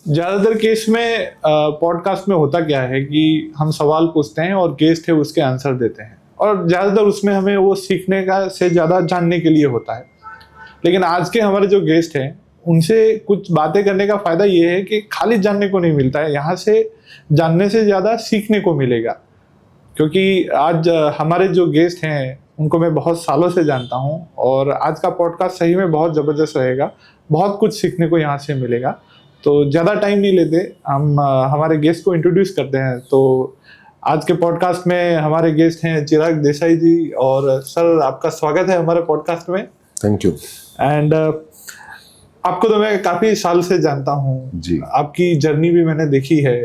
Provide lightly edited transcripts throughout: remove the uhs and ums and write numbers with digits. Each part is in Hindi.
ज़्यादातर केस में पॉडकास्ट में होता क्या है कि हम सवाल पूछते हैं और गेस्ट है उसके आंसर देते हैं, और ज़्यादातर उसमें हमें वो सीखने का से ज़्यादा जानने के लिए होता है। लेकिन आज के हमारे जो गेस्ट हैं, उनसे कुछ बातें करने का फ़ायदा ये है कि खाली जानने को नहीं मिलता है, यहाँ से जानने से ज़्यादा सीखने को मिलेगा। क्योंकि आज हमारे जो गेस्ट हैं, उनको मैं बहुत सालों से जानता हूँ, और आज का पॉडकास्ट सही में बहुत ज़बरदस्त रहेगा। बहुत कुछ सीखने को यहाँ से मिलेगा। तो ज़्यादा टाइम नहीं लेते, हम हमारे गेस्ट को इंट्रोड्यूस करते हैं। तो आज के पॉडकास्ट में हमारे गेस्ट हैं चिराग देसाई जी, और सर आपका स्वागत है हमारे पॉडकास्ट में। Thank you. एंड आपको तो मैं काफ़ी साल से जानता हूँ जी। आपकी जर्नी भी मैंने देखी है।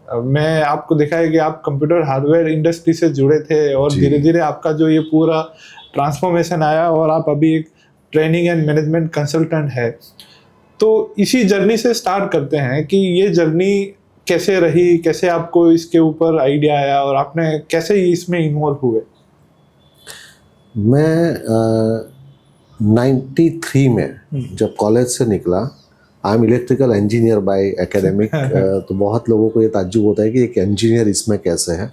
मैं आपको देखा है कि आप कंप्यूटर हार्डवेयर इंडस्ट्री से जुड़े थे, और धीरे धीरे आपका जो ये पूरा ट्रांसफॉर्मेशन आया, और आप अभी एक ट्रेनिंग एंड मैनेजमेंट कंसल्टेंट है। तो इसी जर्नी से स्टार्ट करते हैं कि ये जर्नी कैसे रही, कैसे आपको इसके ऊपर आइडिया आया, और आपने कैसे इसमें इन्वॉल्व हुए। मैं 93 में जब कॉलेज से निकला, I am electrical engineer by academic. तो बहुत लोगों को ये ताज्जुब होता है कि एक इंजीनियर इसमें कैसे है,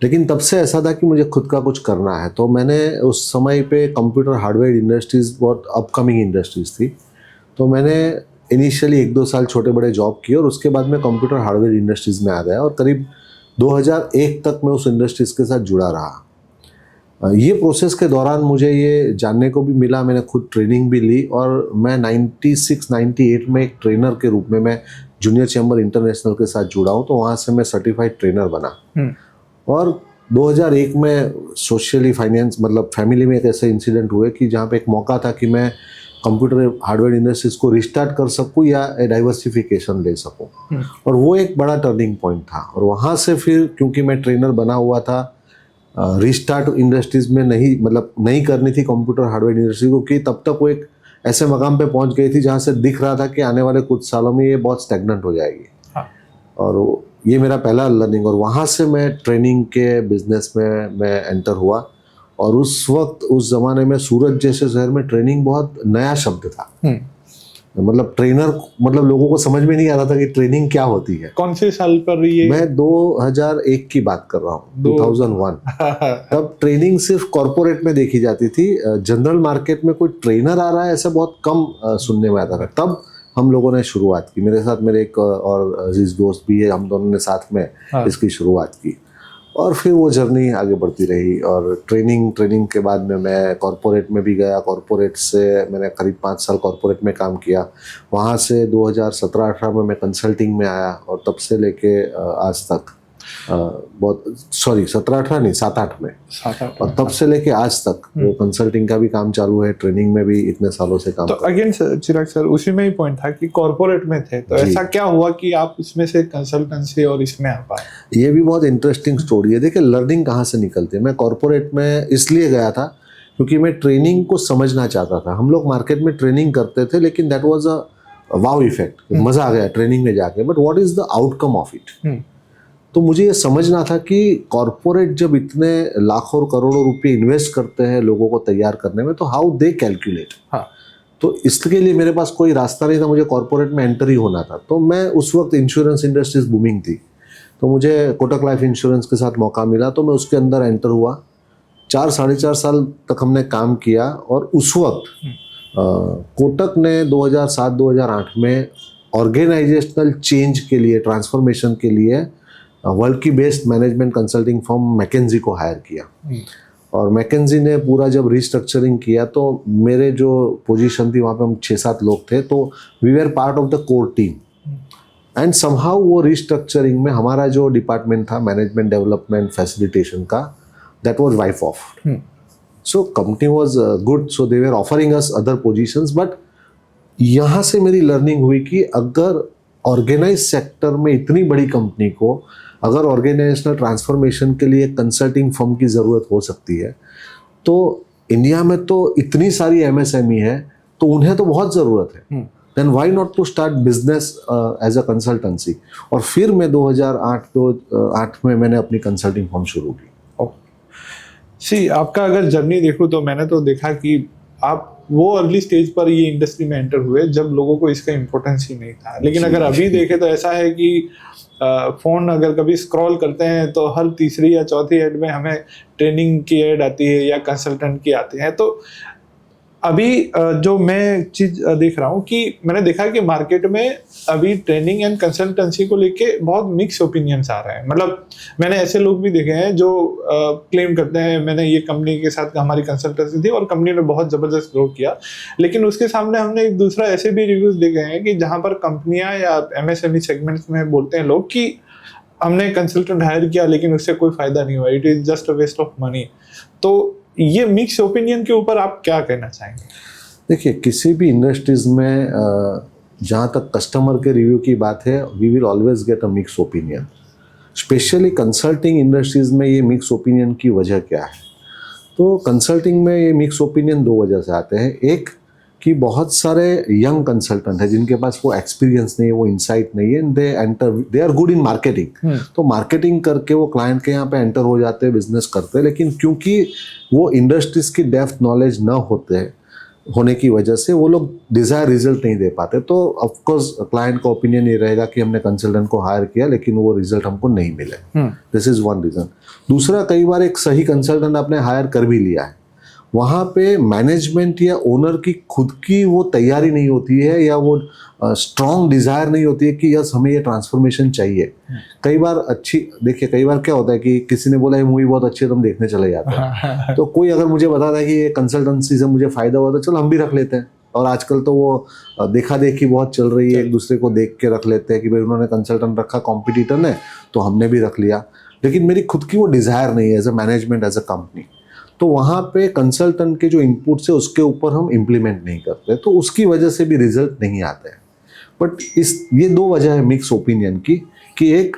लेकिन तब से ऐसा था कि मुझे खुद का कुछ करना है। तो मैंने उस समय पे कंप्यूटर हार्डवेयर इंडस्ट्रीज़ बहुत अपकमिंग इंडस्ट्रीज़ थी, तो मैंने इनिशियली 1-2 साल छोटे बड़े जॉब किए, और उसके बाद मैं कंप्यूटर हार्डवेयर इंडस्ट्रीज़ में आ गया, और करीब 2001 तक मैं उस इंडस्ट्रीज़ के साथ जुड़ा रहा। ये प्रोसेस के दौरान मुझे ये जानने को भी मिला, मैंने खुद ट्रेनिंग भी ली, और मैं 96-98 में एक ट्रेनर के रूप में मैं जूनियर चैम्बर इंटरनेशनल के साथ जुड़ा हूँ। तो वहाँ से मैं सर्टिफाइड ट्रेनर बना, और 2001 में सोशली फाइनेंस मतलब फैमिली में एक ऐसे इंसिडेंट हुए कि जहाँ पे एक मौका था कि मैं कंप्यूटर हार्डवेयर इंडस्ट्रीज को रिस्टार्ट कर सकूँ या डाइवर्सिफिकेशन ले सकूँ, और वो एक बड़ा टर्निंग पॉइंट था। और वहाँ से फिर क्योंकि मैं ट्रेनर बना हुआ था, रिस्टार्ट इंडस्ट्रीज में नहीं करनी थी कंप्यूटर हार्डवेयर इंडस्ट्री को, कि तब तक वो एक ऐसे मकाम पे पहुंच गई थी जहां से दिख रहा था कि आने वाले कुछ सालों में ये बहुत स्टैग्नेंट हो जाएगी। हाँ। और ये मेरा पहला लर्निंग, और वहाँ से मैं ट्रेनिंग के बिजनेस में मैं एंटर हुआ। और उस वक्त उस ज़माने में सूरत जैसे शहर में ट्रेनिंग बहुत नया शब्द था। मतलब ट्रेनर मतलब लोगों को समझ में नहीं आ रहा था कि ट्रेनिंग क्या होती है। कौन से साल पर ये? मैं 2001 की बात कर रहा हूँ, 2001। तब ट्रेनिंग सिर्फ कॉर्पोरेट में देखी जाती थी, जनरल मार्केट में कोई ट्रेनर आ रहा है ऐसा बहुत कम सुनने में आता था। तब हम लोगों ने शुरुआत की, मेरे साथ मेरे एक और अजीज दोस्त भी है, हम दोनों ने साथ में इसकी शुरुआत की, और फिर वो जर्नी आगे बढ़ती रही। और ट्रेनिंग के बाद में मैं कॉर्पोरेट में भी गया। कॉर्पोरेट से मैंने करीब 5 साल कॉर्पोरेट में काम किया। वहाँ से 2017-18 में मैं कंसल्टिंग में आया, और तब से लेके आज तक बहुत 17-18 नहीं 7-8 में, और तब से लेके आज तक वो कंसल्टिंग का भी काम चालू है, ट्रेनिंग में भी इतने सालों से काम। तो अगेन चिराग सर, उसी में ही पॉइंट था कि कॉर्पोरेट में थे, तो ऐसा क्या हुआ कि आप इसमें से कंसल्टेंसी और इसमें आ पाए? ये भी बहुत इंटरेस्टिंग स्टोरी है। देखिए लर्निंग कहाँ से निकलती है। मैं कॉर्पोरेट में इसलिए गया था क्योंकि मैं ट्रेनिंग को समझना चाहता था। हम लोग मार्केट में ट्रेनिंग करते थे, लेकिन that was a wow effect, मजा आ गया ट्रेनिंग में जाके, but what is the outcome of it. तो मुझे ये समझना था कि कॉर्पोरेट जब इतने लाखों और करोड़ों रुपए इन्वेस्ट करते हैं लोगों को तैयार करने में, तो हाउ दे कैलकुलेट। तो इसके लिए मेरे पास कोई रास्ता नहीं था, मुझे कॉर्पोरेट में एंटर ही होना था। तो मैं उस वक्त इंश्योरेंस इंडस्ट्रीज बूमिंग थी, तो मुझे कोटक लाइफ इंश्योरेंस के साथ मौका मिला, तो मैं उसके अंदर एंटर हुआ। 4-4.5 साल तक हमने काम किया, और उस वक्त कोटक ने 2007-2008 में ऑर्गेनाइजेशनल चेंज के लिए, ट्रांसफॉर्मेशन के लिए वर्ल्ड की best management consulting firm McKinsey को हायर किया। और मैकेंजी ने पूरा जब रिस्ट्रक्चरिंग किया, तो मेरे जो पोजीशन थी वहाँ पे हम 6-7 लोग थे, तो we were part of the core team. And somehow वो रिस्ट्रक्चरिंग में हमारा जो डिपार्टमेंट था मैनेजमेंट डेवलपमेंट फैसिलिटेशन का, that was wiped off. So company was good, so they were offering us other positions. But यहाँ से मेरी लर्निंग हुई कि अगर ऑर्गेनाइज सेक्टर में इतनी बड़ी कंपनी को अगर ऑर्गेनाइजेशनल ट्रांसफॉर्मेशन के लिए कंसल्टिंग फर्म की ज़रूरत हो सकती है, तो इंडिया में तो इतनी सारी एमएसएमई है, तो उन्हें तो बहुत ज़रूरत है। Then why not to start business as a consultancy. और फिर मैं 2008 में मैंने अपनी कंसल्टिंग फर्म शुरू की। आपका अगर जर्नी देखूँ तो मैंने तो देखा कि आप वो अर्ली स्टेज पर ये इंडस्ट्री में एंटर हुए जब लोगों को इसका इम्पोर्टेंस ही नहीं था। लेकिन अगर अभी देखें तो ऐसा है कि फ़ोन अगर कभी स्क्रॉल करते हैं तो हर तीसरी या चौथी ऐड में हमें ट्रेनिंग की ऐड आती है या कंसल्टेंट की आती है। तो अभी जो मैं चीज़ देख रहा हूँ कि मैंने देखा कि मार्केट में अभी ट्रेनिंग एंड कंसल्टेंसी को लेके बहुत मिक्स ओपिनियंस आ रहे हैं। मतलब मैंने ऐसे लोग भी देखे हैं जो क्लेम करते हैं मैंने ये कंपनी के साथ हमारी कंसल्टेंसी थी और कंपनी ने बहुत ज़बरदस्त ग्रो किया, लेकिन उसके सामने हमने एक दूसरा ऐसे भी रिव्यूज़ देखे हैं कि जहाँ पर कंपनियाँ या MSME सेगमेंट्स में बोलते हैं लोग कि हमने कंसल्टेंट हायर किया लेकिन उससे कोई फ़ायदा नहीं हुआ, it is just a waste of money. तो ये मिक्स ओपिनियन के ऊपर आप क्या कहना चाहेंगे? देखिए, किसी भी इंडस्ट्रीज में जहाँ तक कस्टमर के रिव्यू की बात है, we will always get a mix opinion. Specially consulting industries में ये मिक्स ओपिनियन की वजह क्या है? तो कंसल्टिंग में ये मिक्स ओपिनियन दो वजह से आते हैं। एक कि बहुत सारे यंग कंसल्टेंट हैं जिनके पास वो एक्सपीरियंस नहीं है, वो इंसाइट नहीं है, they are good in marketing. तो मार्केटिंग करके वो क्लाइंट के यहाँ पे एंटर हो जाते हैं, बिजनेस करते हैं, लेकिन क्योंकि वो इंडस्ट्रीज की डेप्थ नॉलेज ना होने की वजह से वो लोग डिज़ायर रिजल्ट नहीं दे पाते। तो ऑफकोर्स क्लाइंट का ओपिनियन ये रहेगा कि हमने कंसल्टेंट को हायर किया लेकिन वो रिजल्ट हमको नहीं मिले। This is one reason. दूसरा, कई बार एक सही कंसल्टेंट आपने हायर कर भी लिया है, वहाँ पे मैनेजमेंट या ओनर की खुद की वो तैयारी नहीं होती है या वो स्ट्रॉन्ग डिज़ायर नहीं होती है कि यस हमें ये ट्रांसफॉर्मेशन चाहिए। कई बार देखिए कई बार क्या होता है कि किसी ने बोला ये मूवी बहुत अच्छी है तो हम देखने चले जाते हैं। तो कोई अगर मुझे बताता है कि ये कंसल्टेंसी से मुझे फ़ायदा हुआ तो चलो हम भी रख लेते हैं। और आजकल तो वो देखा देखी बहुत चल रही है, एक दूसरे को देख के रख लेते हैं कि भाई उन्होंने कंसल्टेंट रखा, कॉम्पिटिटर ने, तो हमने भी रख लिया। लेकिन मेरी खुद की वो डिज़ायर नहीं है as a management, as a company. तो वहाँ पे कंसल्टेंट के जो इनपुट्स है उसके ऊपर हम इम्प्लीमेंट नहीं करते, तो उसकी वजह से भी रिजल्ट नहीं आते हैं। बट ये दो वजह है मिक्स ओपिनियन की, कि एक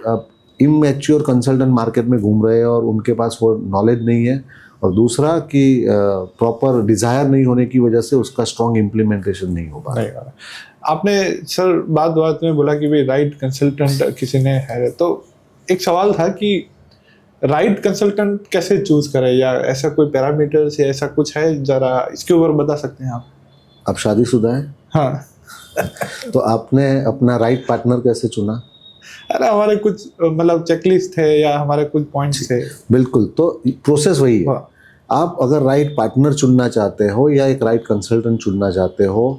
इमैच्योर कंसल्टेंट मार्केट में घूम रहे हैं और उनके पास वो नॉलेज नहीं है, और दूसरा कि प्रॉपर डिज़ायर नहीं होने की वजह से उसका स्ट्रॉन्ग इम्प्लीमेंटेशन नहीं हो पा रहा है। आपने सर बात में बोला कि भाई राइट कंसल्टेंट किसी ने है, तो एक सवाल था कि राइट कंसल्टेंट कैसे चूज करें, या ऐसा कोई पैरामीटर्स या ऐसा कुछ है, जरा इसके ऊपर बता सकते हैं आप? आप शादीशुदा हैं? हाँ। तो आपने अपना राइट पार्टनर कैसे चुना? अरे हमारे कुछ मतलब चेकलिस्ट थे या हमारे कुछ पॉइंट्स थे। बिल्कुल, तो प्रोसेस वही है। आप अगर राइट पार्टनर चुनना चाहते हो या एक राइट कंसल्टेंट चुनना चाहते हो,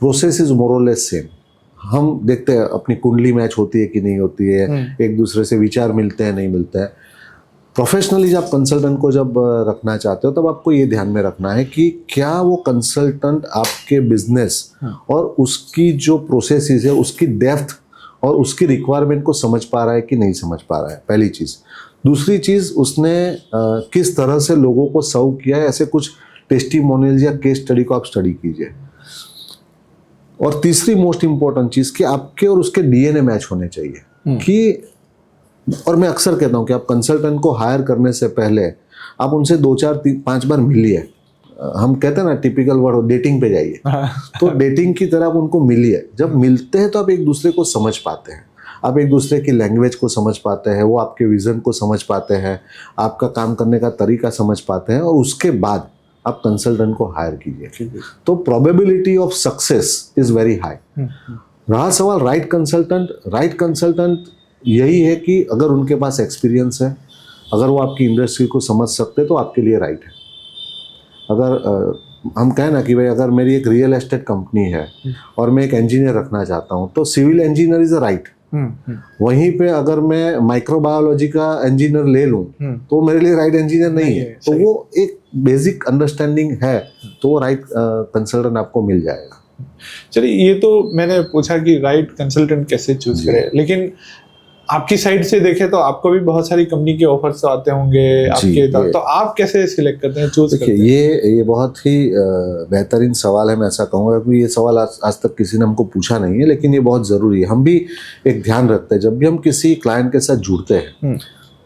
प्रोसेस इज मोर और लेस सेम। हम देखते हैं अपनी कुंडली मैच होती है कि नहीं होती है, एक दूसरे से विचार मिलते हैं नहीं मिलते हैं। प्रोफेशनली जब कंसल्टेंट को जब रखना चाहते हो तब आपको ये ध्यान में रखना है कि क्या वो कंसल्टेंट आपके बिजनेस और उसकी जो प्रोसेसेस है उसकी डेप्थ और उसकी रिक्वायरमेंट को समझ पा रहा है कि नहीं समझ पा रहा है, पहली चीज़। दूसरी चीज़, उसने किस तरह से लोगों को सर्व किया है, ऐसे कुछ टेस्टिमोनियल्स या केस स्टडी को आप स्टडी कीजिए। और तीसरी मोस्ट इंपॉर्टेंट चीज़ कि आपके और उसके डीएनए मैच होने चाहिए। कि और मैं अक्सर कहता हूँ कि आप कंसल्टेंट को हायर करने से पहले आप उनसे 2, 4, 3, 5 बार मिलिए। हम कहते हैं ना, टिपिकल वर्ड, डेटिंग पे जाइए। तो डेटिंग की तरह आप उनको मिलिए। जब मिलते हैं तो आप एक दूसरे को समझ पाते हैं, आप एक दूसरे की लैंग्वेज को समझ पाते हैं, वो आपके विज़न को समझ पाते हैं, आपका काम करने का तरीका समझ पाते हैं, और उसके बाद आप कंसल्टेंट को हायर कीजिए। तो probability of success is very high. रहा सवाल राइट कंसल्टेंट, यही है कि अगर उनके पास एक्सपीरियंस है, अगर वो आपकी इंडस्ट्री को समझ सकते हैं तो आपके लिए राइट है। अगर हम कहें ना कि भाई अगर मेरी एक रियल एस्टेट कंपनी है और मैं एक इंजीनियर रखना चाहता हूँ तो civil engineer is a right. वहीं पे अगर मैं माइक्रोबायोलॉजी का इंजीनियर ले लूँ तो मेरे लिए राइट इंजीनियर नहीं है। तो वो एक बेसिक अंडरस्टैंडिंग है तो वो राइट कंसल्टेंट आपको मिल जाएगा। चलिए, ये तो मैंने पूछा कि राइट कंसल्टेंट कैसे चूज करें, लेकिन आपकी साइड से देखें तो आपको भी बहुत सारी कंपनी के ऑफर्स आते होंगे आपके, तो आप कैसे सिलेक्ट करते हैं, चूज करते हैं? ये बहुत ही बेहतरीन सवाल है। मैं ऐसा कहूँगा कि ये सवाल आज तक किसी ने हमको पूछा नहीं है, लेकिन ये बहुत ज़रूरी है। हम भी एक ध्यान रखते हैं जब भी हम किसी क्लाइंट के साथ जुड़ते हैं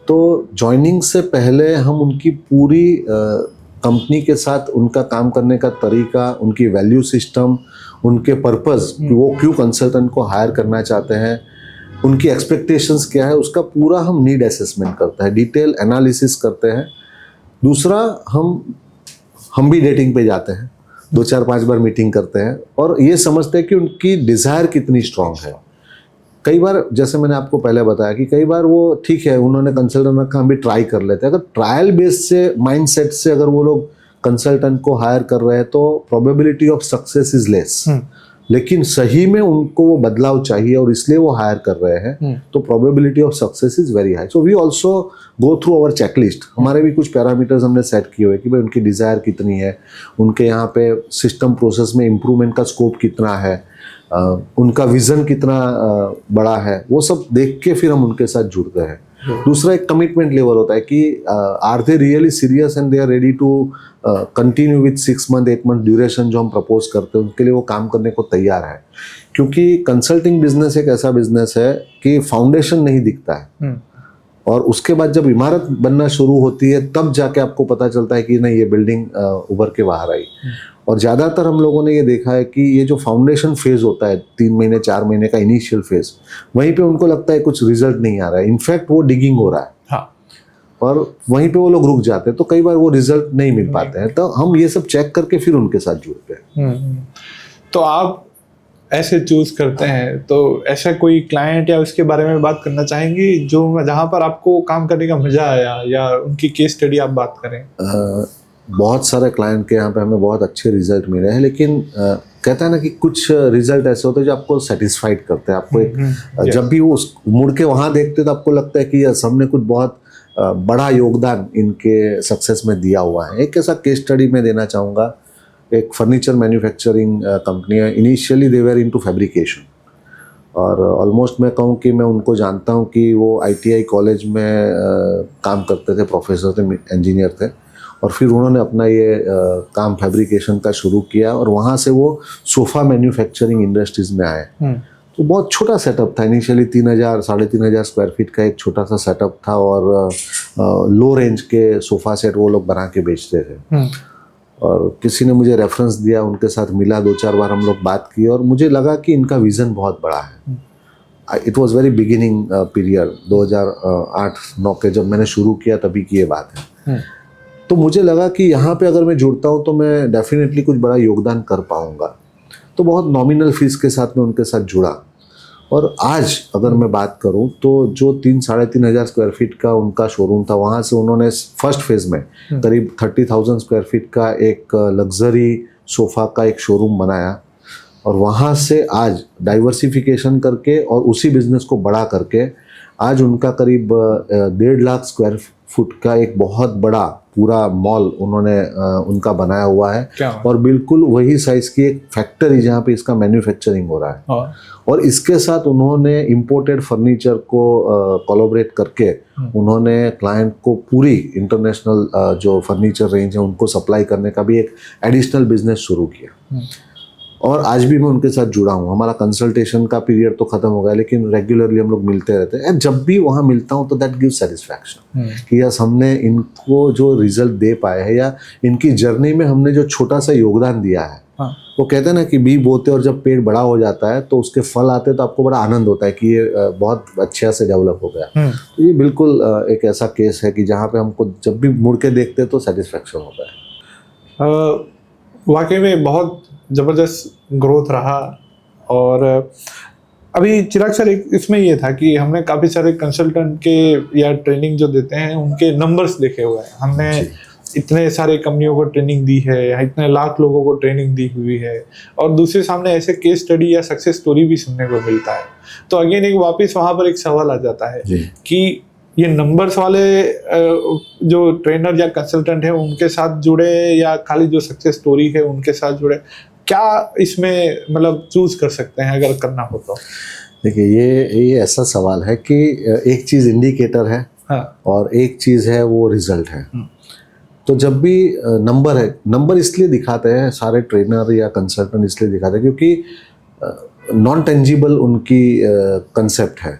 तो ज्वाइनिंग से पहले हम उनकी पूरी कंपनी के साथ उनका काम करने का तरीका, उनकी वैल्यू सिस्टम, उनके पर्पस, वो क्यों कंसल्टेंट को हायर करना चाहते हैं, उनकी एक्सपेक्टेशंस क्या है, उसका पूरा हम नीड असेसमेंट करते हैं, डिटेल एनालिसिस करते हैं। दूसरा, हम भी डेटिंग पे जाते हैं, 2-4-5 बार मीटिंग करते हैं और ये समझते हैं कि उनकी डिज़ायर कितनी स्ट्रांग है। कई बार जैसे मैंने आपको पहले बताया कि कई बार वो ठीक है उन्होंने कंसल्टेंट रखा, हम भी ट्राई कर लेते हैं। अगर ट्रायल बेस से माइंडसेट से अगर वो लोग कंसल्टेंट को हायर कर रहे हैं तो probability of success is less. लेकिन सही में उनको वो बदलाव चाहिए और इसलिए वो हायर कर रहे हैं तो probability of success is very high. So we also go through our checklist. हमारे भी कुछ पैरामीटर्स हमने सेट किए हुए कि भाई उनकी डिज़ायर कितनी है, उनके यहाँ पे सिस्टम प्रोसेस में इम्प्रूवमेंट का स्कोप कितना है, उनका विजन कितना बड़ा है, वो सब देख के फिर हम उनके साथ जुड़ते हैं। दूसरा एक कमिटमेंट लेवल होता है कि are they really serious and they are ready to continue with 6 month 8 month duration जो हम प्रपोज करते हैं उनके लिए वो काम करने को तैयार है। क्योंकि कंसल्टिंग बिजनेस एक ऐसा बिजनेस है कि फाउंडेशन नहीं दिखता है और उसके बाद जब इमारत बनना शुरू होती है तब जाके आपको पता चलता है कि नहीं ये बिल्डिंग उभर के बाहर आई। और ज़्यादातर हम लोगों ने ये देखा है कि ये जो फाउंडेशन फेज होता है 3 महीने 4 महीने का इनिशियल फेज, वहीं पे उनको लगता है कुछ रिजल्ट नहीं आ रहा है, इनफैक्ट वो डिगिंग हो रहा है। हाँ। और वहीं पे वो लोग रुक जाते हैं तो कई बार वो रिजल्ट नहीं मिल पाते हैं। तो हम ये सब चेक करके फिर उनके साथ जुड़ते हैं। तो आप ऐसे चूज करते हैं तो ऐसा कोई क्लाइंट या उसके बारे में बात करना चाहेंगे जो जहाँ पर आपको काम करने का मजा आया या उनकी केस स्टडी आप बात करें? बहुत सारे क्लाइंट के यहाँ पे हमें बहुत अच्छे रिजल्ट मिले हैं, लेकिन कहता है ना कि कुछ रिजल्ट ऐसे होते हैं जो आपको सेटिस्फाइड करते हैं। आपको एक जब भी वो मुड़ के वहाँ देखते तो आपको लगता है कि यस हमने कुछ बहुत बड़ा योगदान इनके सक्सेस में दिया हुआ है। एक ऐसा केस स्टडी मैं देना चाहूँगा। एक फर्नीचर मैन्युफैक्चरिंग कंपनी है। इनिशियली दे वर इनटू फैब्रिकेशन और ऑलमोस्ट मैं कहूँ कि मैं उनको जानता हूँ कि वो ITI कॉलेज में काम करते थे, प्रोफेसर थे, इंजीनियर थे और फिर उन्होंने अपना ये काम फैब्रिकेशन का शुरू किया और वहाँ से वो सोफ़ा मैन्युफैक्चरिंग इंडस्ट्रीज़ में आए। तो बहुत छोटा सेटअप था। इनिशियली 3,000 साढ़े 3,000 स्क्वायर फीट का एक छोटा सा सेटअप था और लो रेंज के सोफ़ा सेट वो लोग बना के बेचते थे। और किसी ने मुझे रेफरेंस दिया, उनके साथ मिला, 2-4 बार हम लोग बात की और मुझे लगा कि इनका विज़न बहुत बड़ा है। It was very beginning period 2008-9 के जब मैंने शुरू किया तभी की ये बात है। तो मुझे लगा कि यहाँ पे अगर मैं जुड़ता हूँ तो मैं डेफिनेटली कुछ बड़ा योगदान कर पाऊँगा। तो बहुत नॉमिनल फीस के साथ मैं उनके साथ जुड़ा और आज अगर मैं बात करूं तो जो 3-3,500 स्क्वायर फीट का उनका शोरूम था वहाँ से उन्होंने फर्स्ट फेज में करीब 30,000 स्क्वायर फीट का एक लग्जरी सोफ़ा का एक शोरूम बनाया और वहाँ से आज डाइवर्सिफिकेशन करके और उसी बिजनेस को बड़ा करके आज उनका करीब 1.5 लाख स्क्वायर फुट का एक बहुत बड़ा पूरा मॉल उन्होंने उनका बनाया हुआ है और बिल्कुल वही साइज की एक फैक्ट्री जहाँ पे इसका मैन्युफैक्चरिंग हो रहा है। और इसके साथ उन्होंने इंपोर्टेड फर्नीचर को कोलैबोरेट करके उन्होंने क्लाइंट को पूरी इंटरनेशनल जो फर्नीचर रेंज है उनको सप्लाई करने का भी एक एडिशनल बिजनेस शुरू किया। और आज भी मैं उनके साथ जुड़ा हूँ। हमारा कंसल्टेशन का पीरियड तो ख़त्म हो गया लेकिन रेगुलरली हम लोग मिलते रहते हैं। जब भी वहाँ मिलता हूँ तो दैट गिव सेटिस्फैक्शन कि यस हमने इनको जो रिजल्ट दे पाए हैं या इनकी जर्नी में हमने जो छोटा सा योगदान दिया है। वो कहते हैं ना कि बीज बोते और जब पेड़ बड़ा हो जाता है तो उसके फल आते हैं तो आपको बड़ा आनंद होता है कि ये बहुत अच्छे से डेवलप हो गया। तो ये बिल्कुल एक ऐसा केस है कि जहाँ पे हमको जब भी मुड़ के देखते हैं तो सेटिस्फैक्शन होता है। वाकई में बहुत ज़बरदस्त ग्रोथ रहा। और अभी चिराग सर इसमें ये था कि हमने काफ़ी सारे कंसल्टेंट के या ट्रेनिंग जो देते हैं उनके नंबर्स देखे हुए हैं। हमने इतने सारे कंपनियों को ट्रेनिंग दी है या इतने लाख लोगों को ट्रेनिंग दी हुई है और दूसरे सामने ऐसे केस स्टडी या सक्सेस स्टोरी भी सुनने को मिलता है। तो अगेन एक वापस वहाँ पर एक सवाल आ जाता है कि ये नंबर्स वाले जो ट्रेनर या कंसल्टेंट है उनके साथ जुड़े या खाली जो सक्सेस स्टोरी है उनके साथ जुड़े, क्या इसमें मतलब चूज कर सकते हैं अगर करना हो तो? देखिए ये ऐसा सवाल है कि एक चीज़ इंडिकेटर है और एक चीज़ है वो रिजल्ट है। तो जब भी नंबर है, नंबर इसलिए दिखाते हैं सारे ट्रेनर या कंसल्टेंट इसलिए दिखाते हैं क्योंकि नॉन टेंजिबल उनकी कंसेप्ट है।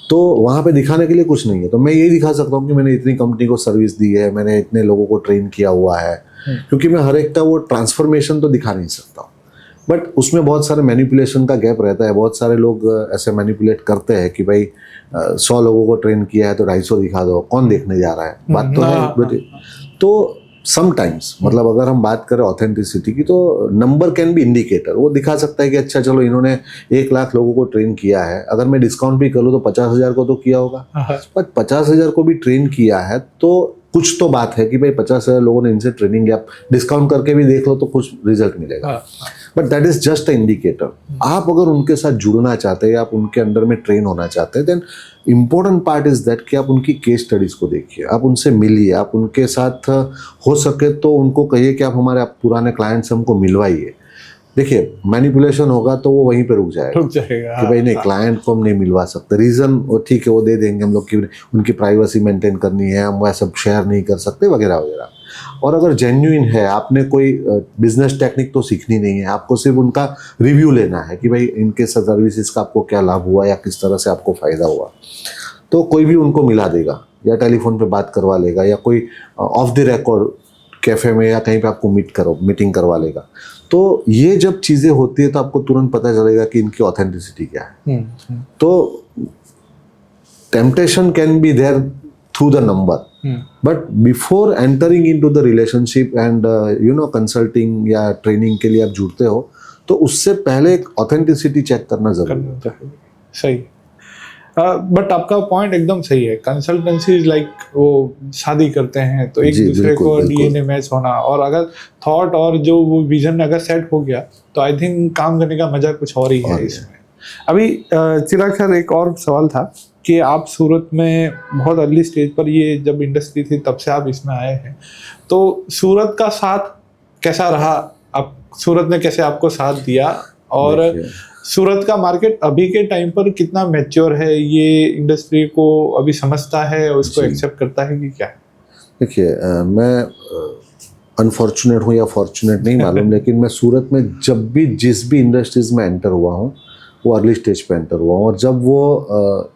तो वहाँ पे दिखाने के लिए कुछ नहीं है। तो मैं ये दिखा सकता हूँ कि मैंने इतनी कंपनी को सर्विस दी है, मैंने इतने लोगों को ट्रेन किया हुआ है, क्योंकि मैं हर एक का वो ट्रांसफॉर्मेशन तो दिखा नहीं सकता हूँ। बट उसमें बहुत सारे मैनिपुलेशन का गैप रहता है। बहुत सारे लोग ऐसे मैनिपुलेट करते हैं कि भाई 100 लोगों को ट्रेन किया है तो 250 दिखा दो, कौन देखने जा रहा है। बात तो है। तो समटाइम्स मतलब अगर हम बात करें ऑथेंटिसिटी की, तो नंबर कैन बी इंडिकेटर। वो दिखा सकता है कि अच्छा चलो इन्होंने 1 लाख लोगों को ट्रेन किया है, अगर मैं डिस्काउंट भी कर लूँ तो 50,000 को तो किया होगा, पर 50,000 को भी ट्रेन किया है तो कुछ तो बात है कि भाई 50,000 लोगों ने इनसे ट्रेनिंग लिया। डिस्काउंट करके भी देख लो तो कुछ रिजल्ट मिलेगा, but that is just a indicator. आप अगर उनके साथ जुड़ना चाहते हैं, आप उनके अंडर में ट्रेन होना चाहते हैं, then important part is that कि आप उनकी केस स्टडीज को देखिए, आप उनसे मिलिए, आप उनके साथ हो सके तो उनको कहिए कि आप हमारे पुराने क्लाइंट से हमको मिलवाइए। देखिए मैनिपुलेशन होगा तो वो वहीं पे रुक जाएगा कि भाई नहीं, क्लाइंट को हम नहीं मिलवा सकते, रीज़न वो ठीक है वो दे देंगे हम लोग की उनकी प्राइवेसी मेंटेन करनी है, हम वैसा शेयर नहीं कर सकते वगैरह वगैरह। और अगर जेन्युइन है, आपने कोई बिजनेस टेक्निक तो सीखनी नहीं है, आपको सिर्फ उनका रिव्यू लेना है कि भाई इनके सर्विसेज का आपको क्या लाभ हुआ या किस तरह से आपको फ़ायदा हुआ, तो कोई भी उनको मिला देगा या टेलीफोन पे बात करवा लेगा या कोई ऑफ द रिकॉर्ड कैफ़े में या कहीं पे आपको मीटिंग करवा लेगा। तो ये जब चीज़ें होती है तो आपको तुरंत पता चलेगा कि इनकी ऑथेंटिसिटी क्या है। तो temptation can be there through the number, but before entering into the relationship and consulting या ट्रेनिंग के लिए आप जुड़ते हो, तो उससे पहले एक ऑथेंटिसिटी चेक करना जरूरी है। सही। बट आपका पॉइंट एकदम सही है। कंसल्टेंसी इज लाइक वो शादी करते हैं तो एक दूसरे को डीएनए मैच होना, और अगर थॉट और जो वो विजन अगर सेट हो गया तो आई थिंक काम करने का मजा कुछ और ही है इसमें। अभी चिराग सर एक और सवाल था कि आप सूरत में बहुत अर्ली स्टेज पर, ये जब इंडस्ट्री थी तब से आप इसमें आए हैं, तो सूरत का साथ कैसा रहा? आप सूरत ने कैसे आपको साथ दिया, और सूरत का मार्केट अभी के टाइम पर कितना मैच्योर है, ये इंडस्ट्री को अभी समझता है और उसको एक्सेप्ट करता है कि क्या? देखिए मैं अनफॉर्चुनेट हूँ या फॉर्चुनेट नहीं मालूम, लेकिन मैं सूरत में जब भी जिस भी इंडस्ट्रीज में एंटर हुआ हूँ वो अर्ली स्टेज पे एंटर हुआ हूँ, और जब वो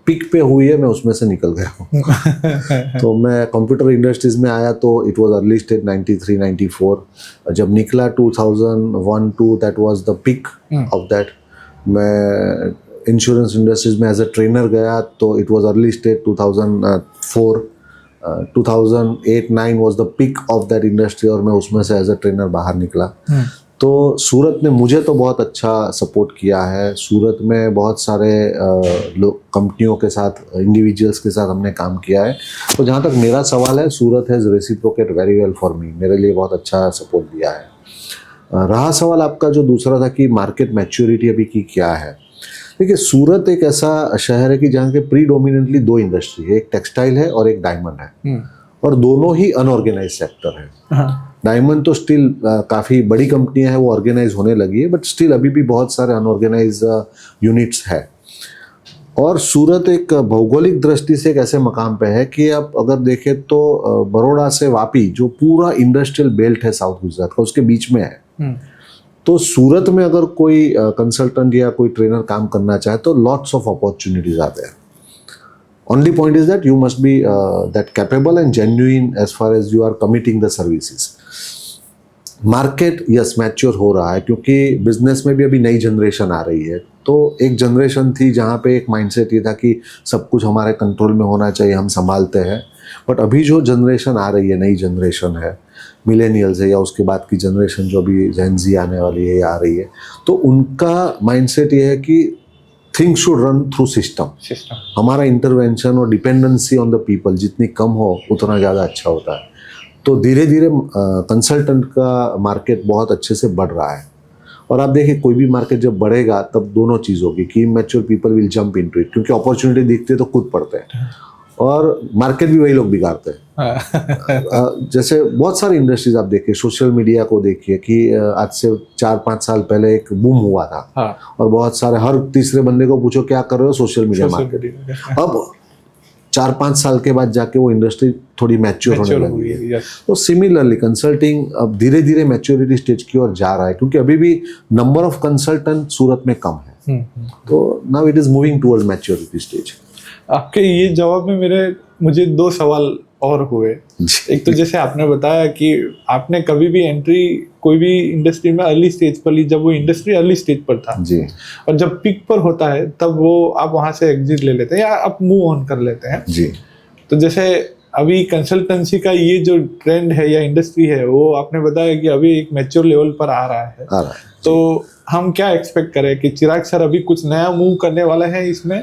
पीक पे हुई है मैं उसमें से निकल गया हूँ। तो मैं कंप्यूटर इंडस्ट्रीज में आया तो इट वाज अर्ली स्टेज 93, 94। जब निकला 2001-2 that was the peak of that. मैं इंश्योरेंस इंडस्ट्रीज में एज अ ट्रेनर गया तो it was early stage 2004। 2008-9 was the peak of that industry, और मैं उसमें से एज अ ट्रेनर बाहर निकला। तो सूरत ने मुझे तो बहुत अच्छा सपोर्ट किया है। सूरत में बहुत सारे लोग, कंपनियों के साथ, इंडिविजुअल्स के साथ हमने काम किया है। तो जहाँ तक मेरा सवाल है, Surat has reciprocate very well for me, मेरे लिए बहुत अच्छा सपोर्ट दिया है। रहा सवाल आपका जो दूसरा था कि मार्केट मैच्योरिटी अभी की क्या है, देखिए सूरत एक ऐसा शहर है कि जहाँ के प्रीडोमिनेंटली 2 इंडस्ट्री है, एक टेक्सटाइल है और एक डायमंड है, और दोनों ही अनऑर्गेनाइज सेक्टर है। डायमंड तो स्टिल काफ़ी बड़ी कंपनियां हैं, वो ऑर्गेनाइज होने लगी है, बट स्टिल अभी भी बहुत सारे अनऑर्गेनाइज यूनिट्स है। और सूरत एक भौगोलिक दृष्टि से एक ऐसे मकाम पे है कि आप अगर देखें तो बड़ौदा से वापी जो पूरा इंडस्ट्रियल बेल्ट है साउथ गुजरात का, उसके बीच में है। तो सूरत में अगर कोई कंसल्टेंट या कोई ट्रेनर काम करना चाहे तो लॉट्स ऑफ अपॉर्चुनिटीज आते हैं। Only point is that you must be that capable and genuine as far as you are committing the services. Market yes mature हो रहा है क्योंकि बिजनेस में भी अभी नई जनरेशन आ रही है। तो एक जनरेशन थी जहाँ पे एक माइंडसेट ये था कि सब कुछ हमारे कंट्रोल में होना चाहिए, हम संभालते हैं। बट अभी जो जनरेशन आ रही है, नई जनरेशन है, मिलेनियल्स है या उसके बाद की जनरेशन जो अभी जेन ज़ी आने वाली है या आ रही है, तो उनका माइंडसेट ये है कि things should run through system. हमारा इंटरवेंशन और डिपेंडेंसी ऑन द पीपल जितनी कम हो उतना ज़्यादा अच्छा होता है। तो धीरे धीरे कंसल्टेंट का मार्केट बहुत अच्छे से बढ़ रहा है। और आप देखिए कोई भी मार्केट जब बढ़ेगा तब दोनों चीज़ होगी कि mature people will jump into it, क्योंकि अपॉर्चुनिटी दिखती है तो खुद पढ़ते हैं, और मार्केट भी वही लोग बिगाड़ते हैं। जैसे बहुत सारी इंडस्ट्रीज आप देखिए, सोशल मीडिया को देखिए कि आज से 4-5 साल पहले एक बूम हुआ था, और बहुत सारे, हर तीसरे बंदे को पूछो क्या कर रहे हो, सोशल मीडिया मार्केटिंग। अब 4-5 साल के बाद जाके वो इंडस्ट्री थोड़ी मैच्योर होने लगी है। तो सिमिलरली कंसल्टिंग अब धीरे धीरे मैच्योरिटी स्टेज की ओर जा रहा है, क्योंकि अभी भी नंबर ऑफ कंसल्टेंट सूरत में कम है। तो now it is moving towards maturity stage. आपके ये जवाब में मुझे 2 सवाल और हुए। एक तो जैसे आपने बताया कि आपने कभी भी एंट्री कोई भी इंडस्ट्री में अर्ली स्टेज पर ली, जब वो इंडस्ट्री अर्ली स्टेज पर था जी, और जब पीक पर होता है तब वो आप वहां से एग्जिट ले लेते हैं या आप मूव ऑन कर लेते हैं जी। तो जैसे अभी कंसल्टेंसी का ये जो ट्रेंड है या इंडस्ट्री है, वो आपने बताया कि अभी एक मैच्योर लेवल पर आ रहा है। तो हम क्या एक्सपेक्ट करें कि चिराग सर अभी कुछ नया मूव करने वाला है इसमें?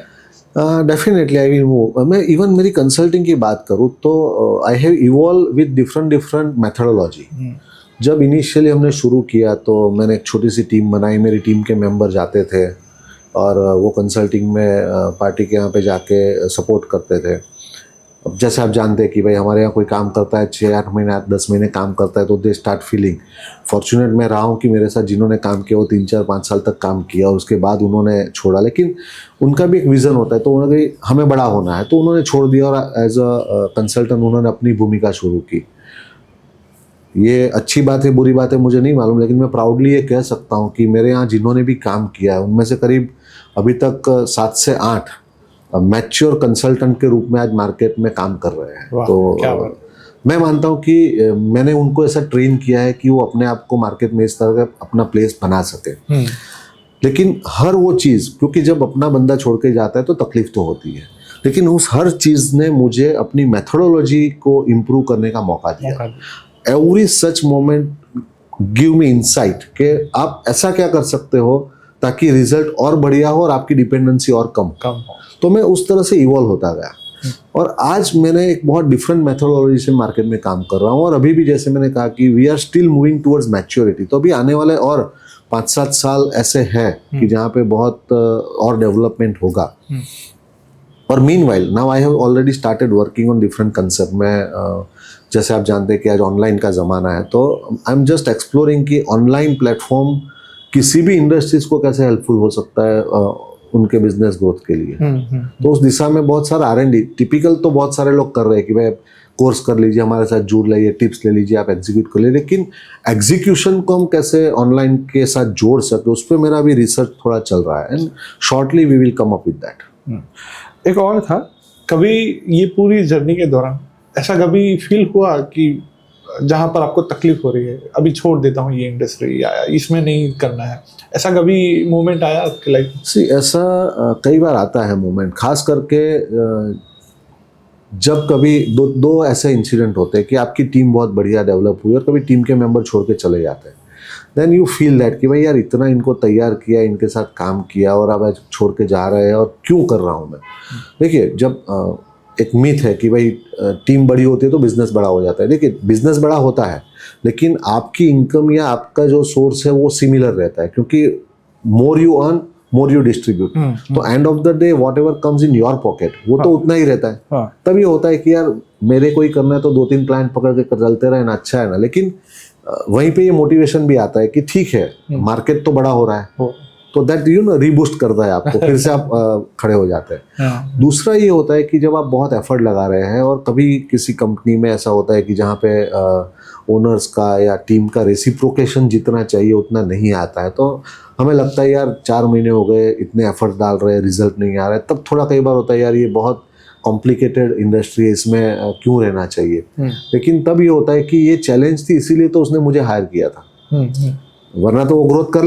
Definitely I will move. मैं इवन मेरी कंसल्टिंग की बात करूँ तो I have evolve with different methodology. जब इनिशियली हमने शुरू किया तो मैंने एक छोटी सी टीम बनाई, मेरी टीम के मेंबर जाते थे और वो कंसल्टिंग में पार्टी के यहाँ पे जाके सपोर्ट करते थे। अब जैसे आप जानते हैं कि भाई हमारे यहाँ कोई काम करता है 6-8 महीने 10 महीने काम करता है तो दे स्टार्ट फीलिंग फॉर्चुनेट। मैं रहा हूँ कि मेरे साथ जिन्होंने काम किया वो 3-4-5 साल तक काम किया और उसके बाद उन्होंने छोड़ा, लेकिन उनका भी एक विज़न होता है तो उन्होंने हमें बड़ा होना है तो उन्होंने छोड़ दिया और एज अ कंसल्टेंट उन्होंने अपनी भूमिका शुरू की। ये अच्छी बात है बुरी बात है मुझे नहीं मालूम, लेकिन मैं प्राउडली ये कह सकता हूँ कि मेरे यहाँ जिन्होंने भी काम किया है उनमें से करीब अभी तक 7 से 8 मैच्योर कंसल्टेंट के रूप में आज मार्केट में काम कर रहे हैं। तो मैं मानता हूँ कि मैंने उनको ऐसा ट्रेन किया है कि वो अपने आप को मार्केट में इस तरह का अपना प्लेस बना सके। लेकिन हर वो चीज़, क्योंकि जब अपना बंदा छोड़ के जाता है तो तकलीफ तो होती है, लेकिन उस हर चीज़ ने मुझे अपनी मेथोडोलॉजी को इम्प्रूव करने का मौका दिया। Every such moment give me insight कि आप ऐसा क्या कर सकते हो ताकि रिजल्ट और बढ़िया हो और आपकी डिपेंडेंसी और कम हो। तो मैं उस तरह से इवॉल्व होता गया और आज मैंने एक बहुत डिफरेंट मेथोडोलॉजी से मार्केट में काम कर रहा हूँ। और अभी भी जैसे मैंने कहा कि we are still moving towards maturity, तो अभी आने वाले और 5-7 साल ऐसे हैं कि जहाँ पे बहुत और डेवलपमेंट होगा। और meanwhile now I have already started working on different concept. मैं जैसे आप जानते हैं कि आज ऑनलाइन का ज़माना है तो आई एम जस्ट एक्सप्लोरिंग कि ऑनलाइन प्लेटफॉर्म किसी भी इंडस्ट्रीज को कैसे हेल्पफुल हो सकता है उनके बिजनेस ग्रोथ के लिए। तो उस दिशा में बहुत सारा R&D टिपिकल तो बहुत सारे लोग कर रहे हैं कि भाई कोर्स कर लीजिए, हमारे साथ जुड़ लीजिए, टिप्स ले लीजिए, आप एग्जीक्यूट कर लीजिए, लेकिन एग्जीक्यूशन को हम कैसे ऑनलाइन के साथ जोड़ सके उस पर मेरा अभी रिसर्च थोड़ा चल रहा है and shortly we will come up with that. एक और था, कभी ये पूरी जर्नी के दौरान ऐसा कभी फील हुआ कि जहाँ पर आपको तकलीफ हो रही है, अभी छोड़ देता हूँ ये इंडस्ट्री या इसमें नहीं करना है, ऐसा कभी मोमेंट आया आपके लाइफ में? सी ऐसा कई बार आता है मोमेंट, खास करके जब कभी दो ऐसे इंसिडेंट होते हैं कि आपकी टीम बहुत बढ़िया डेवलप हुई और कभी टीम के मेंबर छोड़ के चले जाते हैं। देन यू फील दैट कि भाई यार इतना इनको तैयार किया, इनके साथ काम किया और अब छोड़ के जा रहे हैं और क्यों कर रहा हूँ मैं। देखिए, जब एक मिथ है कि भाई टीम बड़ी होती है तो बिजनेस बड़ा हो जाता है। देखिए, बिजनेस बड़ा होता है लेकिन आपकी इनकम या आपका जो सोर्स है वो सिमिलर रहता है, क्योंकि more you earn more you distribute. तो end of the day whatever comes in your pocket वो तो उतना ही रहता है। तब ये होता है कि यार मेरे को ही करना है तो 2-3 क्लाइंट पकड़ के चलते रहे ना, अच्छा है ना। लेकिन वहीं पे ये मोटिवेशन भी आता है कि ठीक है मार्केट तो बड़ा हो रहा है, तो दैट रीबूस्ट करता है आपको, फिर से आप खड़े हो जाते हैं। दूसरा ये होता है कि जब आप बहुत एफर्ट लगा रहे हैं और कभी किसी कंपनी में ऐसा होता है कि जहाँ पे ओनर्स का या टीम का रेसिप्रोकेशन जितना चाहिए उतना नहीं आता है, तो हमें लगता है यार 4 महीने हो गए इतने एफर्ट डाल रहे हैं, रिजल्ट नहीं आ रहा है। तब थोड़ा कई बार होता है यार ये बहुत कॉम्प्लिकेटेड इंडस्ट्री है, इसमें क्यों रहना चाहिए। लेकिन तब ये होता है कि ये चैलेंज थी इसीलिए तो उसने मुझे हायर किया था, वरना तो वो ग्रोथ कर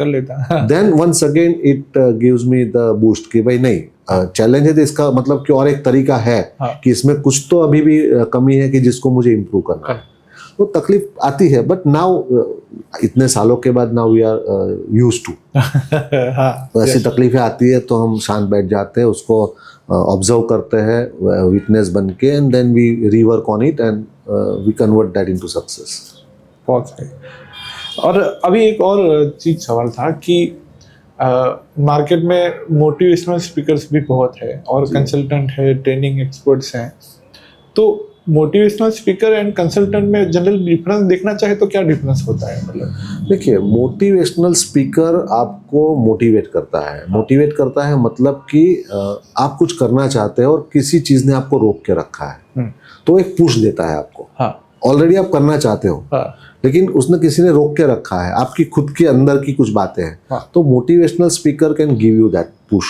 लेता। Then once again it gives me the boost कि भाई नहीं, चैलेंज है तो इसका मतलब कि और एक तरीका है कि इसमें कुछ तो अभी भी कमी है कि जिसको मुझे इम्प्रूव करना है। तो तकलीफ आती है, बट नाउ इतने सालों के बाद now we are used to. तो ऐसी तकलीफें आती है तो हम शांत बैठ जाते हैं, उसको ऑब्जर्व करते हैं विटनेस बन के, and then we rework on it and we convert that into success. बहुत सही। और अभी एक और चीज सवाल था कि मार्केट में मोटिवेशनल स्पीकर्स भी बहुत है और कंसल्टेंट है, ट्रेनिंग एक्सपर्ट्स हैं, तो मोटिवेशनल स्पीकर एंड कंसल्टेंट में जनरल डिफरेंस देखना चाहे तो क्या डिफरेंस होता है? मतलब देखिए, मोटिवेशनल स्पीकर आपको मोटिवेट करता है। मोटिवेट करता है मतलब कि आप कुछ करना चाहते हैं और किसी चीज़ ने आपको रोक के रखा है, तो एक पुश देता है आपको। ऑलरेडी आप करना चाहते हो लेकिन उसने किसी ने रोक के रखा है, आपकी खुद के अंदर की कुछ बातें हैं, तो motivational speaker can give you that push.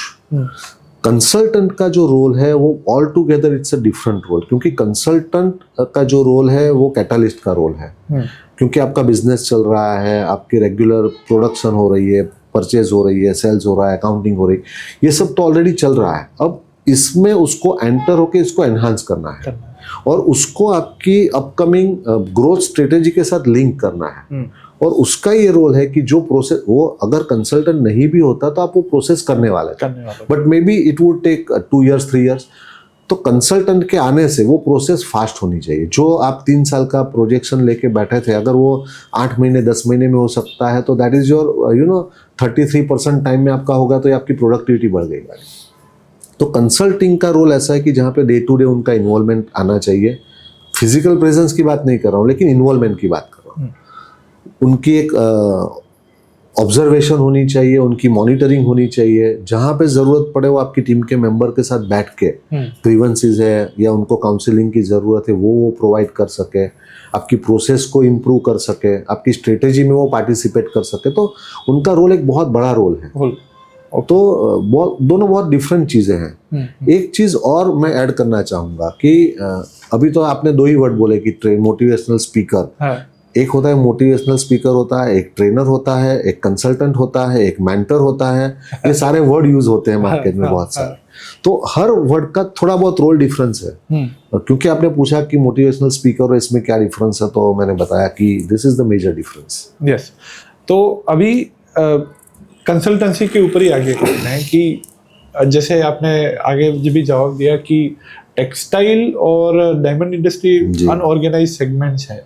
Consultant का जो रोल है वो altogether it's a different role, क्योंकि कंसल्टेंट का जो रोल है वो कैटालिस्ट का रोल है। क्योंकि आपका बिजनेस चल रहा है, आपकी रेगुलर प्रोडक्शन हो रही है, परचेज हो रही है, सेल्स हो रहा है, अकाउंटिंग हो रही है, ये सब तो ऑलरेडी चल रहा है। अब इसमें उसको एंटर होके इसको एनहांस करना है। और उसको आपकी अपकमिंग ग्रोथ स्ट्रेटेजी के साथ लिंक करना है। और उसका ये रोल है कि जो प्रोसेस, वो अगर कंसल्टेंट नहीं भी होता तो आप वो प्रोसेस करने वाले थे, but maybe it would take 2 years 3 years। तो कंसल्टेंट के आने से वो प्रोसेस फास्ट होनी चाहिए। जो आप 3 साल का प्रोजेक्शन लेके बैठे थे, अगर वो 8 महीने 10 महीने में हो सकता है तो दैट इज योर 33% टाइम में आपका होगा, तो ये आपकी प्रोडक्टिविटी बढ़ गई। तो कंसल्टिंग का रोल ऐसा है कि जहाँ पे डे टू डे उनका इन्वॉल्वमेंट आना चाहिए। फिजिकल प्रेजेंस की बात नहीं कर रहा हूँ, लेकिन इन्वॉल्वमेंट की बात कर रहा हूँ। उनकी एक ऑब्जर्वेशन होनी चाहिए, उनकी मॉनिटरिंग होनी चाहिए। जहाँ पे ज़रूरत पड़े वो आपकी टीम के मेंबर के साथ बैठ के ग्रीवेंसेस है या उनको काउंसलिंग की ज़रूरत है वो प्रोवाइड कर सके, आपकी प्रोसेस को इम्प्रूव कर सके, आपकी स्ट्रेटेजी में वो पार्टिसिपेट कर सके। तो उनका रोल एक बहुत बड़ा रोल है। तो दोनों बहुत डिफरेंट चीज़ें हैं। एक चीज़ और मैं ऐड करना चाहूँगा कि अभी तो आपने 2 ही वर्ड बोले कि मोटिवेशनल स्पीकर। एक होता है मोटिवेशनल स्पीकर होता है, एक ट्रेनर होता है, एक कंसल्टेंट होता है, एक मेंटर होता है। ये सारे वर्ड यूज होते हैं मार्केट में बहुत सारे। तो हर वर्ड का थोड़ा बहुत रोल डिफरेंस है। क्योंकि आपने पूछा कि मोटिवेशनल स्पीकर और इसमें क्या डिफरेंस है, तो मैंने बताया कि this is the major difference. Yes. तो अभी कंसल्टेंसी के ऊपर ही आगे करते हैं कि जैसे आपने आगे भी जवाब दिया कि टेक्सटाइल और डायमंड इंडस्ट्री अनऑर्गेनाइज्ड सेगमेंट्स हैं,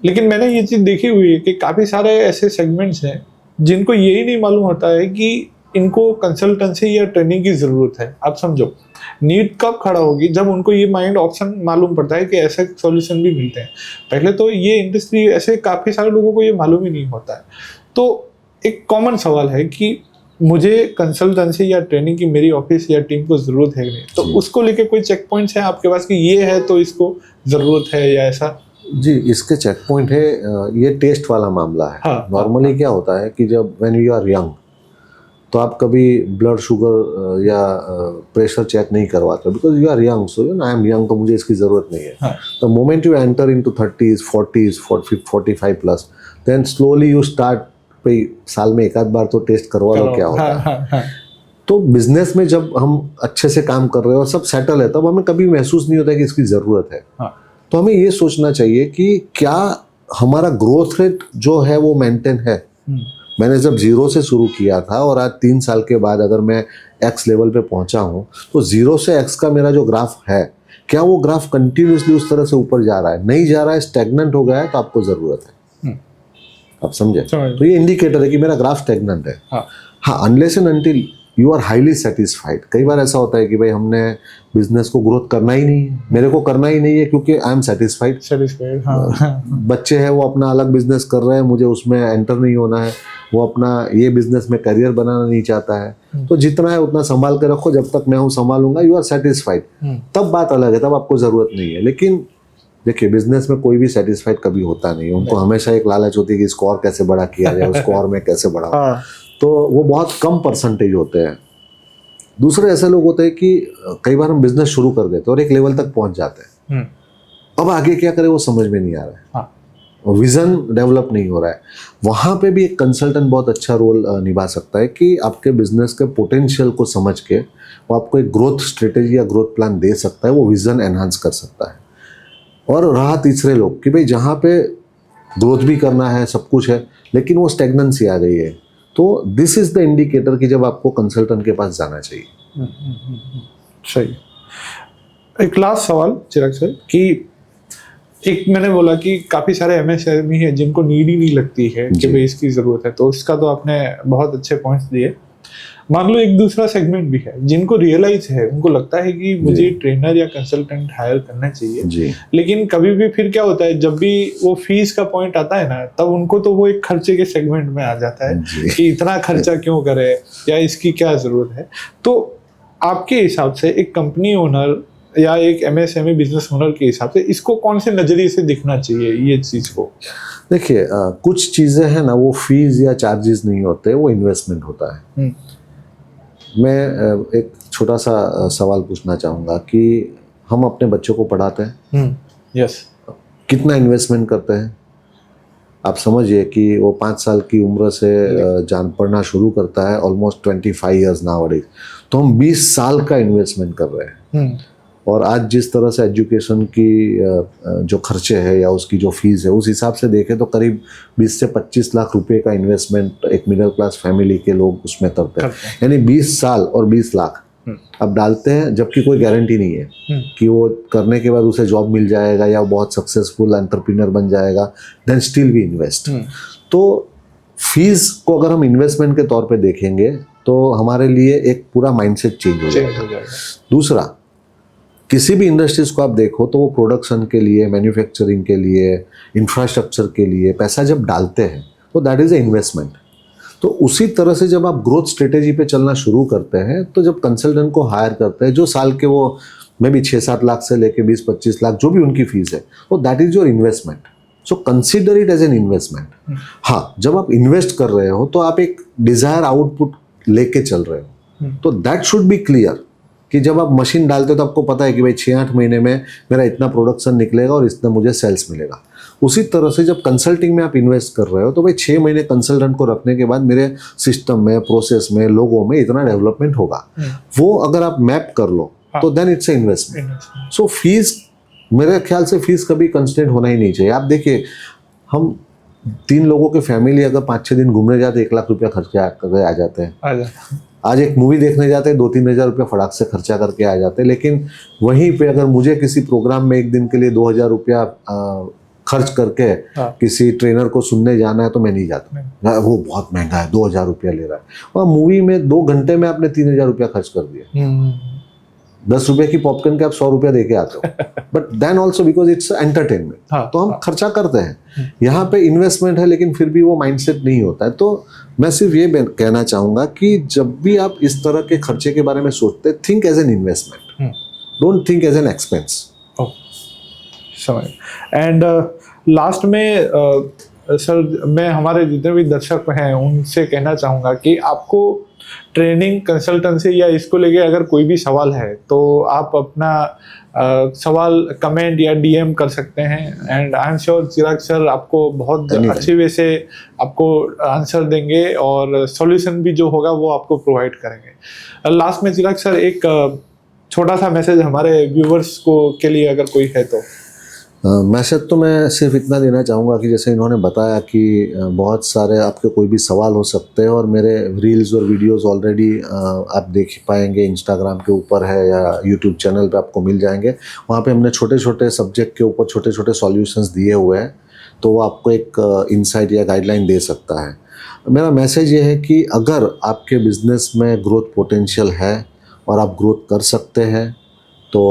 लेकिन मैंने ये चीज़ देखी हुई है कि काफ़ी सारे ऐसे सेगमेंट्स हैं जिनको यही नहीं मालूम होता है कि इनको कंसल्टेंसी या ट्रेनिंग की ज़रूरत है। आप समझो, नीड कब खड़ा होगी जब उनको ये माइंड ऑप्शन मालूम पड़ता है कि ऐसे सॉल्यूशन भी मिलते हैं। पहले तो ये इंडस्ट्री ऐसे काफ़ी सारे लोगों को ये मालूम ही नहीं होता है। तो एक कॉमन सवाल है कि मुझे कंसल्टेंसी या ट्रेनिंग की मेरी ऑफिस या टीम को ज़रूरत है नहीं, तो उसको लेके कोई चेक पॉइंट्स हैं आपके पास कि ये है तो इसको ज़रूरत है या ऐसा? जी, इसके चेक पॉइंट है। ये टेस्ट वाला मामला है। नॉर्मली क्या होता है कि जब व्हेन यू आर यंग तो आप कभी ब्लड शुगर या प्रेशर चेक नहीं करवाते, because you are young. So I am young, तो मुझे इसकी ज़रूरत नहीं है। The moment you enter into 30s 40s 45 plus, then slowly you start, भाई साल में एक आध बार तो टेस्ट करवा लो क्या होता है। तो बिजनेस में जब हम अच्छे से काम कर रहे हैं और सब सेटल है, तब हमें कभी महसूस नहीं होता कि इसकी ज़रूरत है। तो हमें ये सोचना चाहिए कि क्या हमारा ग्रोथ रेट जो है वो मेंटेन है। मैंने जब 0 से शुरू किया था और आज 3 साल के बाद अगर मैं X लेवल पे पहुंचा हूं, तो 0 से X का मेरा जो ग्राफ है, क्या वो ग्राफ कंटिन्यूसली उस तरह से ऊपर जा रहा है? नहीं जा रहा है, स्टेगनेंट हो गया है, तो आपको ज़रूरत है। आप समझे? तो ये इंडिकेटर है कि मेरा ग्राफ स्टेगनेंट है। हाँ, unless and until you are highly satisfied. कई बार ऐसा होता है कि भाई हमने बिजनेस को ग्रोथ करना ही नहीं है, मेरे को करना ही नहीं है क्योंकि आई एम सेटिस्फाइड। बच्चे हैं वो अपना अलग बिजनेस कर रहे हैं, मुझे उसमें एंटर नहीं होना है। वो अपना ये बिजनेस में करियर बनाना नहीं चाहता है। तो जितना है उतना संभाल के रखो, जब तक मैं हूँ संभालूंगा। यू आर सेटिस्फाइड, तब बात अलग है, तब आपको जरूरत नहीं है। लेकिन देखिए, बिजनेस में कोई भी सेटिस्फाइड कभी होता नहीं है। उनको हमेशा एक लालच होती है कि इसको और कैसे बड़ा किया जाए, उसको और मैं कैसे बढ़ाऊं। तो वो बहुत कम परसेंटेज होते हैं। दूसरे ऐसे लोग होते हैं कि कई बार हम बिजनेस शुरू कर देते हैं और एक लेवल तक पहुंच जाते हैं, अब आगे क्या करें वो समझ में नहीं आ रहा है। विजन डेवलप नहीं हो रहा है। वहाँ पे भी एक कंसल्टेंट बहुत अच्छा रोल निभा सकता है कि आपके बिजनेस के पोटेंशियल को समझ के वो आपको एक ग्रोथ स्ट्रेटेजी या ग्रोथ प्लान दे सकता है, वो विजन एनहांस कर सकता है। और रहा तीसरे लोग कि भाई जहाँ पे ग्रोथ भी करना है, सब कुछ है, लेकिन वो स्टेगनेंसी आ गई है, तो दिस इज द इंडिकेटर कि जब आपको कंसल्टेंट के पास जाना चाहिए। सही। एक लास्ट सवाल चिराग सर कि एक मैंने बोला कि काफ़ी सारे MSME हैं जिनको नीड ही नहीं लगती है कि भाई इसकी ज़रूरत है, तो इसका तो आपने बहुत अच्छे पॉइंट्स दिए। मान लो एक दूसरा सेगमेंट भी है जिनको रियलाइज है, उनको लगता है कि मुझे ट्रेनर या कंसल्टेंट हायर करना चाहिए, लेकिन कभी भी फिर क्या होता है, जब भी वो फीस का पॉइंट आता है ना, तब उनको तो वो एक खर्चे के सेगमेंट में आ जाता है कि इतना खर्चा क्यों करे या इसकी क्या ज़रूरत है। तो आपके हिसाब से एक कंपनी ओनर या एक MSME बिजनेस ओनर के हिसाब से इसको कौन से नज़रिए से दिखना चाहिए ये चीज़ को? देखिए, कुछ चीज़ें हैं ना, वो फीस या चार्जेस नहीं होते, वो इन्वेस्टमेंट होता है। मैं एक छोटा सा सवाल पूछना चाहूँगा कि हम अपने बच्चों को पढ़ाते हैं, यस, कितना इन्वेस्टमेंट करते हैं? आप समझिए कि वो 5 साल की उम्र से जान पढ़ना शुरू करता है, ऑलमोस्ट 25 years नाउअडेज, तो हम 20 साल का इन्वेस्टमेंट कर रहे हैं। और आज जिस तरह से एजुकेशन की जो खर्चे है या उसकी जो फीस है उस हिसाब से देखें तो करीब 20 से 25 लाख रुपए का इन्वेस्टमेंट एक मिडिल क्लास फैमिली के लोग उसमें करते हैं। यानी 20 साल और 20 लाख अब डालते हैं, जबकि कोई गारंटी नहीं है कि वो करने के बाद उसे जॉब मिल जाएगा या बहुत सक्सेसफुल एंटरप्रेन्योर बन जाएगा, देन स्टिल वी इन्वेस्ट। तो फीस को अगर हम इन्वेस्टमेंट के तौर पे देखेंगे तो हमारे लिए एक पूरा माइंडसेट चेंज हो जाएगा। दूसरा, किसी भी इंडस्ट्रीज को आप देखो तो वो प्रोडक्शन के लिए, मैन्युफैक्चरिंग के लिए, इंफ्रास्ट्रक्चर के लिए पैसा जब डालते हैं तो दैट इज ए इन्वेस्टमेंट। तो उसी तरह से जब आप ग्रोथ स्ट्रेटेजी पे चलना शुरू करते हैं तो जब कंसल्टेंट को हायर करते हैं जो साल के वो मे बी 6-7 लाख से लेके 20-25 लाख जो भी उनकी फीस है, तो that is your investment. So consider it as an investment. हाँ, जब आप इन्वेस्ट कर रहे हो तो आप एक डिजायर आउटपुट लेके चल रहे हो, तो दैट शुड बी क्लियर कि जब आप मशीन डालते हो तो आपको पता है कि भाई 6-8 महीने में मेरा इतना प्रोडक्शन निकलेगा और इतना मुझे सेल्स मिलेगा। उसी तरह से जब कंसल्टिंग में आप इन्वेस्ट कर रहे हो तो भाई 6 महीने कंसल्टेंट को रखने के बाद मेरे सिस्टम में, प्रोसेस में, लोगों में इतना डेवलपमेंट होगा। वो अगर आप मैप कर लो तो then it's a investment. So fees, मेरे ख्याल से फीस कभी कंस्टेंट होना ही नहीं चाहिए। आप देखिए, हम 3 लोगों की फैमिली अगर 5-6 दिन घूमने जाते 1 लाख रुपया खर्चा करके आ जाते हैं। आज एक मूवी देखने जाते हैं 2-3 हज़ार रुपया फटाक से खर्चा करके आ जाते हैं। लेकिन वहीं पे अगर मुझे किसी प्रोग्राम में एक दिन के लिए 2,000 रुपया खर्च करके किसी ट्रेनर को सुनने जाना है तो मैं नहीं जाता। वो बहुत महंगा है, 2,000 रुपया ले रहा है। और मूवी में 2 घंटे में आपने 3,000 रुपया खर्च कर दिया। 10 रुपए की पॉपकॉर्न के आप 100 रुपया दे के आते हो, but then also because it's entertainment. तो हम खर्चा करते हैं, यहाँ पे इन्वेस्टमेंट है लेकिन फिर भी वो माइंडसेट नहीं होता है। तो मैं सिर्फ ये कहना चाहूंगा कि जब भी आप इस तरह के खर्चे के बारे में सोचते हैं, think as an investment, don't think as an expense. समझ। एंड लास्ट में सर, मैं हमारे जितने भी दर्शक हैं उनसे कहना चाहूँगा कि आपको ट्रेनिंग, कंसल्टेंसी या इसको लेके अगर कोई भी सवाल है तो आप अपना सवाल कमेंट या डीएम कर सकते हैं। And I am sure Chirag sir आपको बहुत अच्छी वे से आपको आंसर देंगे और सॉल्यूशन भी जो होगा वो आपको प्रोवाइड करेंगे। लास्ट में चिराग सर एक छोटा सा मैसेज हमारे व्यूवर्स को के लिए अगर कोई है तो। मैसेज तो मैं सिर्फ इतना देना चाहूँगा कि जैसे इन्होंने बताया कि बहुत सारे आपके कोई भी सवाल हो सकते हैं और मेरे रील्स और वीडियोस ऑलरेडी आप देख पाएंगे, इंस्टाग्राम के ऊपर है या यूट्यूब चैनल पे आपको मिल जाएंगे। वहाँ पे हमने छोटे छोटे सब्जेक्ट के ऊपर छोटे छोटे सॉल्यूशंस दिए हुए हैं, तो वो आपको एक इंसाइट या गाइडलाइन दे सकता है। मेरा मैसेज ये है कि अगर आपके बिजनेस में ग्रोथ पोटेंशियल है और आप ग्रोथ कर सकते हैं तो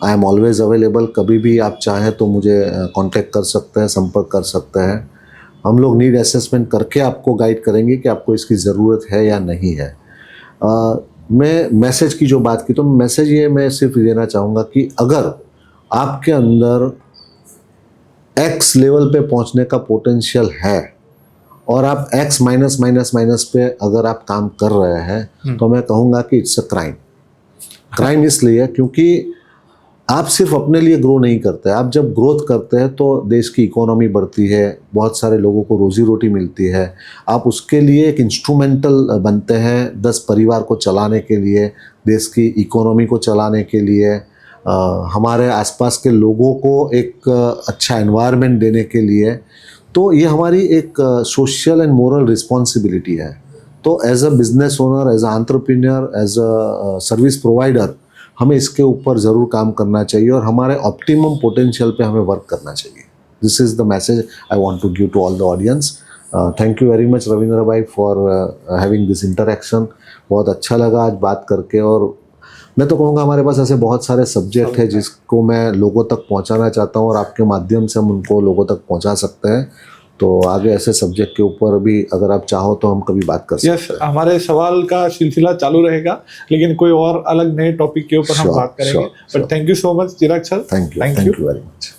आई एम ऑलवेज अवेलेबल। कभी भी आप चाहें तो मुझे कांटेक्ट कर सकते हैं, संपर्क कर सकते हैं। हम लोग नीड असेसमेंट करके आपको गाइड करेंगे कि आपको इसकी ज़रूरत है या नहीं है। मैं मैसेज की जो बात की तो मैसेज ये मैं सिर्फ देना चाहूँगा कि अगर आपके अंदर एक्स लेवल पे पहुँचने का पोटेंशियल है और आप एक्स माइनस माइनस माइनस पे अगर आप काम कर रहे हैं तो मैं कहूँगा कि इट्स अ क्राइम। क्राइम इसलिए क्योंकि आप सिर्फ अपने लिए ग्रो नहीं करते। आप जब ग्रोथ करते हैं तो देश की इकोनॉमी बढ़ती है, बहुत सारे लोगों को रोजी रोटी मिलती है। आप उसके लिए एक इंस्ट्रूमेंटल बनते हैं 10 परिवार को चलाने के लिए, देश की इकोनॉमी को चलाने के लिए, हमारे आसपास के लोगों को एक अच्छा एनवायरनमेंट देने के लिए। तो ये हमारी एक सोशल एंड मोरल रिस्पॉन्सिबिलिटी है। तो as a business owner, as a entrepreneur, as a service provider हमें इसके ऊपर ज़रूर काम करना चाहिए और हमारे ऑप्टिमम पोटेंशियल पे हमें वर्क करना चाहिए। This is the message I want to give to all the audience. Thank you very much Ravindra भाई फॉर हैविंग दिस इंटरेक्शन। बहुत अच्छा लगा आज बात करके और मैं तो कहूँगा हमारे पास ऐसे बहुत सारे सब्जेक्ट है जिसको मैं लोगों तक पहुँचाना चाहता हूँ और आपके माध्यम से हम उनको लोगों तक पहुँचा सकते हैं। तो आगे ऐसे सब्जेक्ट के ऊपर भी अगर आप चाहो तो हम कभी बात कर सकते हैं। हमारे सवाल का सिलसिला चालू रहेगा, लेकिन कोई और अलग नए टॉपिक के ऊपर हम बात करेंगे। But thank you so much Chirag sir. Thank you very much.